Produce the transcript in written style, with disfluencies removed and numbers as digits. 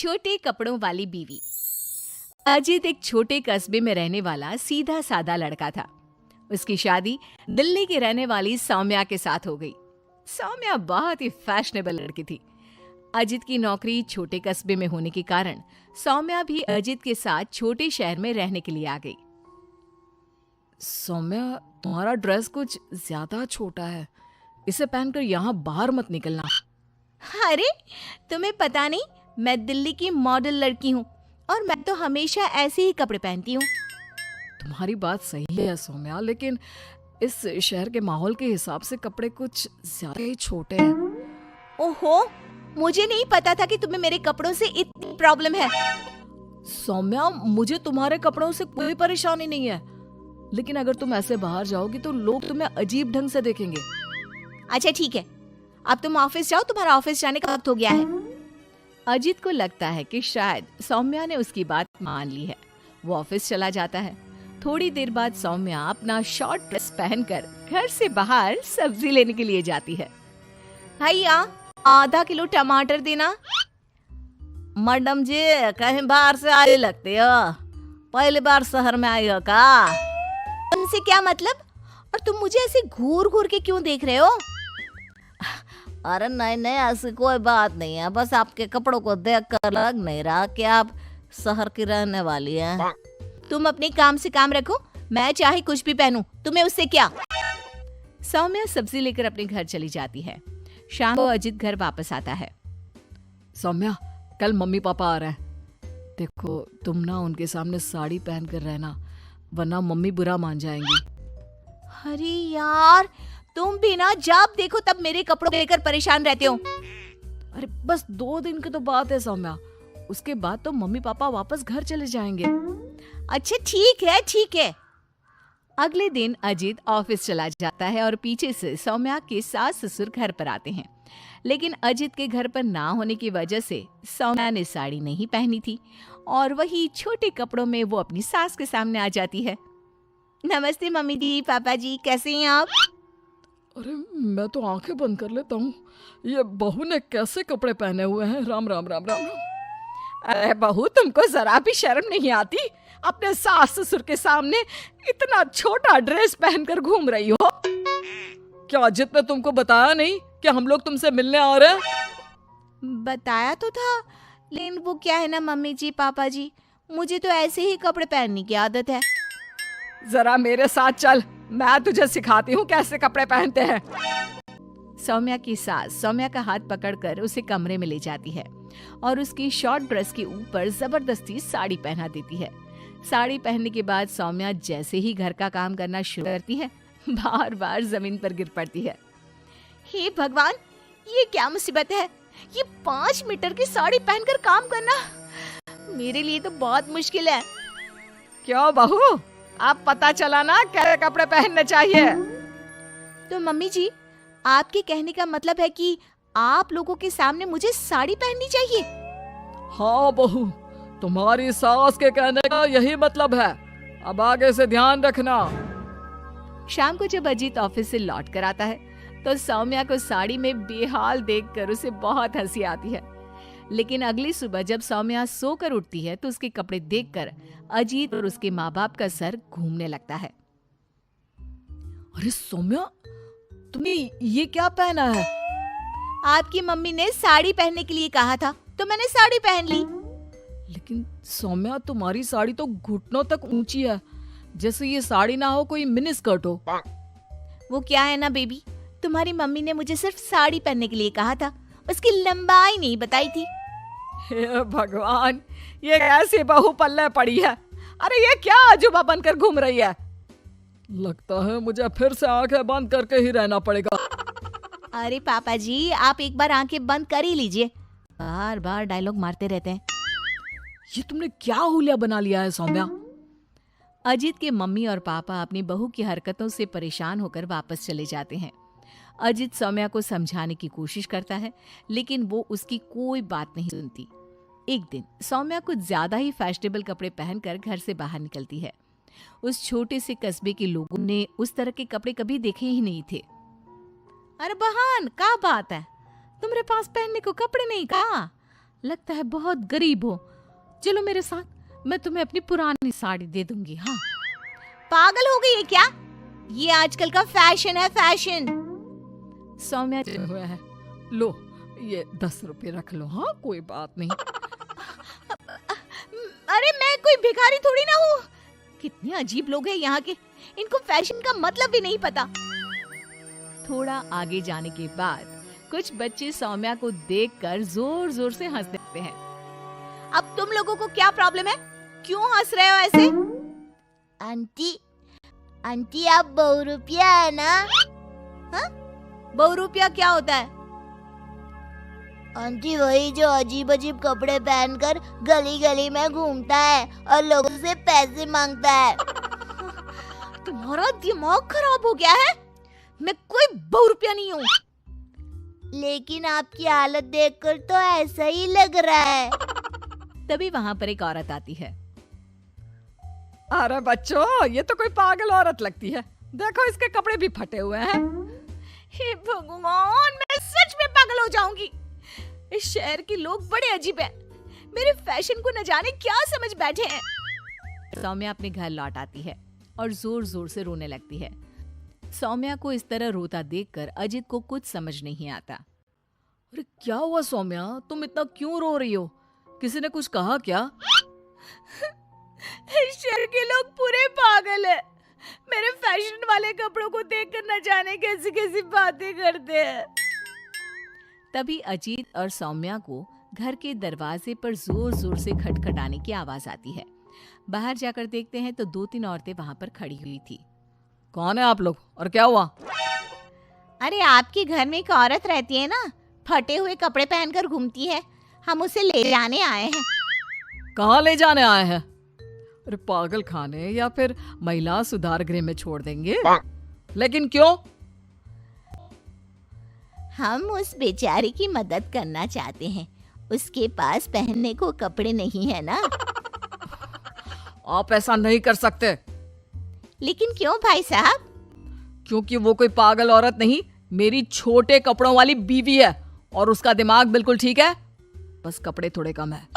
छोटे कपड़ों वाली बीवी। अजित एक छोटे कस्बे में रहने वाला सीधा सादा लड़का था। उसकी शादी दिल्ली की रहने वाली सौम्या के साथ हो गई। सौम्या बहुत ही फैशनेबल लड़की थी। अजित की नौकरी छोटे कस्बे में होने के कारण सौम्या भी अजित के साथ छोटे शहर में रहने के लिए आ गई। सौम्या, तुम्हारा ड्रेस कुछ ज्यादा छोटा है, इसे पहनकर यहाँ बाहर मत निकलना। अरे तुम्हें पता नहीं, मैं दिल्ली की मॉडल लड़की हूँ और मैं तो हमेशा ऐसे ही कपड़े पहनती हूँ। तुम्हारी बात सही है सौम्या, लेकिन इस शहर के माहौल के हिसाब से कपड़े कुछ ज्यादा ही छोटे हैं। ओहो, मुझे नहीं पता था कि तुम्हें मेरे कपड़ों से इतनी प्रॉब्लम है। सौम्या, मुझे तुम्हारे कपड़ों से कोई परेशानी नहीं है, लेकिन अगर तुम ऐसे बाहर जाओगी तो लोग तुम्हें अजीब ढंग से देखेंगे। अच्छा ठीक है, अब तुम ऑफिस जाओ, तुम्हारा ऑफिस जाने का वक्त हो गया है। अजित को लगता है कि शायद सौम्या ने उसकी बात मान ली है। वो ऑफिस चला जाता है। थोड़ी देर बाद सौम्या अपना शॉर्ट ड्रेस पहनकर घर से बाहर सब्जी लेने के लिए जाती है। भैया, आधा किलो टमाटर देना। मैडम जी, कहीं बाहर से आए लगते हो, पहली बार शहर में आई हो का? उनसे क्या मतलब? और तुम मुझे ऐसे घूर घूर के क्यों देख रहे हो? अरे नहीं नहीं, ऐसी कोई बात नहीं है, बस आपके कपड़ों को देखकर लग नहीं रहा कि आप शहर की रहने वाली हैं। तुम अपने काम से काम रखो, मैं चाहे कुछ भी पहनूं, तुम्हें उससे क्या? सौम्या सब्जी लेकर अपने घर चली जाती है। शाम को अजित घर वापस आता है। सौम्या, कल मम्मी पापा आ रहे हैं। देखो, तुम ना उनके सामने साड़ी पहन कर रहना, वरना मम्मी बुरा मान जाएंगी। अरे यार, तुम भी ना जब देखो तब मेरे कपड़ों लेकर परेशान रहते हो। अरे बस 2 दिन की तो बात है सौम्या, उसके बाद तो मम्मी पापा वापस घर चले जाएंगे। अच्छा ठीक है ठीक है। अगले दिन अजित ऑफिस चला जाता है और पीछे से सौम्या के सास ससुर घर पर आते हैं। लेकिन अजित के घर पर ना होने की वजह से सौम्या ने साड़ी नहीं पहनी थी और वही छोटे कपड़ों में वो अपनी सास के सामने आ जाती है। नमस्ते मम्मी जी, पापा जी, कैसे हैं आप? अरे मैं तो आंखें बंद कर लेता हूँ, ये बहू ने कैसे कपड़े पहने हुए हैं। राम राम राम राम राम। अरे बहू, तुमको जरा भी शर्म नहीं आती? अपने सास ससुर के सामने इतना छोटा ड्रेस पहनकर घूम रही हो। क्या अजित ने तुमको बताया नहीं कि हम लोग तुमसे मिलने आ रहे हैं? बताया तो था, लेकिन वो क्या है ना मम्मी जी, पापा जी, मुझे तो ऐसे ही कपड़े पहनने की आदत है। जरा मेरे साथ चल, मैं तुझे सिखाती हूँ कैसे कपड़े पहनते हैं। सौम्या की सास सौम्या का हाथ पकड़कर उसे कमरे में ले जाती है और उसकी शॉर्ट ड्रेस के ऊपर जबरदस्ती साड़ी पहना देती है। साड़ी पहनने के बाद सौम्या जैसे ही घर का काम करना शुरू करती है, बार बार जमीन पर गिर पड़ती है। हे भगवान, ये क्या मुसीबत है? ये 5 मीटर की साड़ी पहनकर काम करना मेरे लिए तो बहुत मुश्किल है। क्यों बहू, अब पता चला ना कैसे कपड़े पहनने चाहिए? तो मम्मी जी, आपके कहने का मतलब है कि आप लोगों के सामने मुझे साड़ी पहननी चाहिए? हाँ बहू, तुम्हारी सास के कहने का यही मतलब है। अब आगे से ध्यान रखना। शाम को जब अजीत ऑफिस से लौट कर आता है तो सौम्या को साड़ी में बेहाल देखकर उसे बहुत हंसी आती है। लेकिन अगली सुबह जब सौम्या सोकर उठती है तो उसके कपड़े देखकर अजीत और उसके माँ बाप का सर घूमने लगता है। अरे सौम्या, तुमने ये क्या पहना है? आपकी मम्मी ने साड़ी पहनने के लिए कहा था तो मैंने साड़ी पहन ली। लेकिन सौम्या, तुम्हारी साड़ी तो घुटनों तक ऊंची है, जैसे ये साड़ी ना हो कोई मिनी स्कर्ट हो। वो क्या है ना बेबी, तुम्हारी मम्मी ने मुझे सिर्फ साड़ी पहनने के लिए कहा था, उसकी लंबाई नहीं बताई थी। हे भगवान, ये कैसी बहू पल्ले पड़ी है? अरे ये क्या अजूबा बनकर घूम रही है? लगता है मुझे फिर से आंखें बंद करके ही रहना पड़ेगा। अरे पापा जी, आप एक बार आंखें बंद कर ही लीजिए, बार बार डायलॉग मारते रहते हैं। ये तुमने क्या हुलिया बना लिया है सौम्या? अजीत के मम्मी और पापा अपनी बहू की हरकतों से परेशान होकर वापस चले जाते हैं। अजीत सौम्या को समझाने की कोशिश करता है, लेकिन वो उसकी कोई बात नहीं सुनती। एक दिन सौम्या कुछ ज्यादा ही फैशनेबल कपड़े पहनकर घर से बाहर निकलती है। उस छोटे से कस्बे के लोगों ने उस तरह के कपड़े कभी देखे ही नहीं थे। अरे बहन, क्या बात है, तुम्हारे पास पहनने को कपड़े नहीं? कहा लगता है बहुत गरीब हो। चलो मेरे साथ, मैं तुम्हें अपनी पुरानी साड़ी दे दूंगी। हाँ, पागल हो गई है क्या? ये आजकल का फैशन है, फैशन। सौम्या हुआ है, लो ये 10 रुपए रख लो। हाँ कोई बात नहीं। अरे मैं कोई भिखारी थोड़ी ना हूँ। कितने अजीब लोग हैं यहाँ के, इनको फैशन का मतलब भी नहीं पता। थोड़ा आगे जाने के बाद कुछ बच्चे सौम्या को देखकर जोर जोर से हंस देते हैं। अब तुम लोगों को क्या प्रॉब्लम है? क्यों हंस रहे हो ऐसे? आंटी, आंटी आप बहुरूपिया है ना? हाँ? बहुरूपिया क्या होता है? आंटी वही जो अजीब अजीब कपड़े पहनकर गली गली में घूमता है और लोगों से पैसे मांगता है। तुम्हारा दिमाग खराब हो गया है? मैं कोई बहुरूपिया नहीं हूँ। लेकिन आपकी हालत देखकर तो ऐसा ही लग रहा है। तभी वहाँ पर एक औरत आती है। अरे बच्चों, ये तो कोई पागल औरत लगती है। देखो इसके कपड़े भी फटे हुए हैं। हे भगवान, मैं सच में पागल हो जाऊंगी। इस शहर के लोग बड़े अजीब हैं। मेरे फैशन को न जाने क्या समझ बैठे हैं। सौम्या अपने घर लौट आती है और जोर जोर से रोने लगती है। सौम्या को इस तरह रोता देखकर अजित को कुछ समझ नहीं आता। अरे क्या हुआ सौम्या, तुम इतना क्यों रो रही हो? किसी ने कुछ कहा क्या? इस शहर के लोग पूरे पागल हैं। मेरे फैशन वाले कपड़ों को देखकर न जाने कैसी कैसी बातें करते हैं। तभी अजीत और सौम्या को घर के दरवाजे पर जोर जोर से खटखटाने की आवाज आती है। बाहर जाकर देखते हैं तो 2-3 औरतें वहां पर खड़ी हुई थी। कौन है आप लोग और क्या हुआ? अरे आपके घर में एक औरत रहती है ना, फटे हुए कपड़े पहनकर घूमती है। हम उसे ले जाने आए हैं। कहाँ ले जाने आए हैं? अरे पागल खाने या फिर महिला सुधार गृह में छोड़ देंगे? लेकिन क्यों? हम उस बेचारी की मदद करना चाहते हैं। उसके पास पहनने को कपड़े नहीं है ना। आप ऐसा नहीं कर सकते। लेकिन क्यों भाई साहब? क्योंकि वो कोई पागल औरत नहीं, मेरी छोटे कपड़ों वाली बीवी है और उसका दिमाग बिल्कुल ठीक है, बस कपड़े थोड़े कम है।